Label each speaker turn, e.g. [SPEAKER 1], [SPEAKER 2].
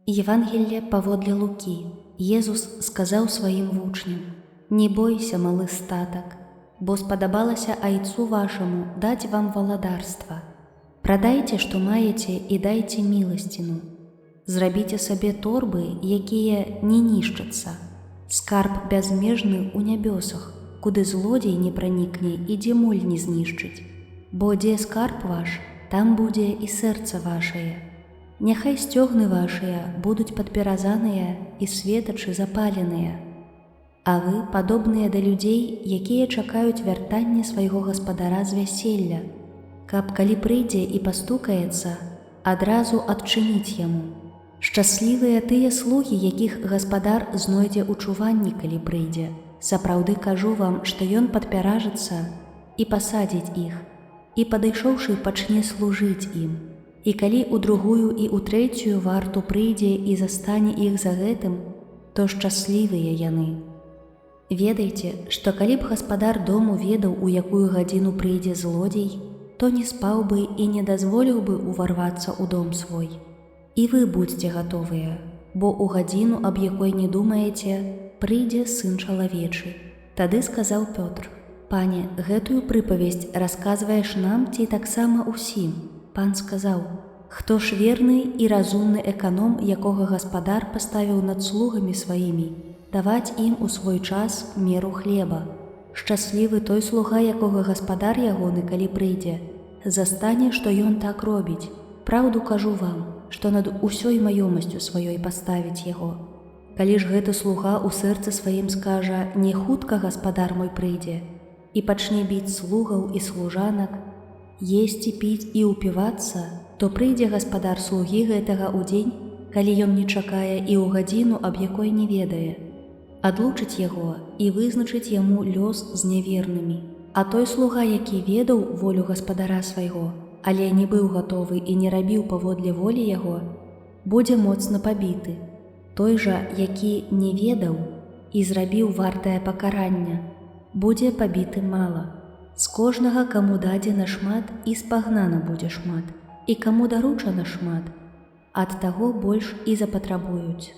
[SPEAKER 1] Евангелие паводле Лукі. Езус сказаў сваім вучням: «Не бойся, малы статак, бо спадабалася айцу вашаму даць вам валадарства. Прадайце, што маеце, і дайце міласціну. Зрабіце сабе торбы, якія не нішчацца, скарб бязмежны ў нябёсах, куды злодзей не пранікне і дзе муль не знішчыць. Бо дзе скарб ваш, там будзе і сэрца вашае. Няхай сцёгны вашыя будуць падпяразаныя і светачы запаленыя. А вы падобныя да людзей, якія чакаюць вяртання свайго гаспадара з вяселля, каб, калі прыйдзе і пастукаецца, адразу адчыніць яму. Шчаслівыя тыя слугі, якіх гаспадар знойдзе ў чуванні, калі прыйдзе. Сапраўды кажу вам, што ён падпяражыцца і пасадзіць іх, і, падышоўшы, пачне служыць ім. І калі ў другую і ў трэцюю варту прыйдзе і застане іх за гэтым, то шчаслівыя яны. Ведайце, што калі б гаспадар дому ведаў, у якую гадзіну прыйдзе злодзей, то не спаў бы і не дазволіў бы уварвацца ў дом свой. І вы будзьце гатовыя, бо ў гадзіну, аб якой не думаеце, прыйдзе Сын чалавечы». Тады сказаў Пётр: «Пане, гэтую прыпавесць расказваеш нам ці таксама ўсім?» Пан сказаў: «Хто ж верны і разумны эканом, якога гаспадар паставіў над слугамі сваімі, даваць ім у свой час меру хлеба. Шчаслівы той слуга, якога гаспадар ягоны, калі прыйдзе, застане, што ён так робіць. Праўду кажу вам, што над усёй маёмасцю сваёй паставіць яго. Калі ж гэты слуга ў сэрцы сваім скажа: не хутка гаспадар мой прыйдзе, і пачне біць слугаў і служанак, есці, піць і ўпівацца, то прыйдзе гаспадар слугі гэтага ў дзень, калі ён не чакае, і ў гадзіну, аб якой не ведае. Адлучыць яго і вызначыць яму лёс з нявернымі. А той слуга, які ведаў волю гаспадара свайго, але не быў гатовы і не рабіў паводле волі яго, будзе моцна пабіты. Той жа, які не ведаў і зрабіў вартае пакарання, будзе пабіты мала. З кожнага, каму дадзена шмат, і спагнана будзе шмат, і каму даручана шмат, ад таго больш і запатрабуюць».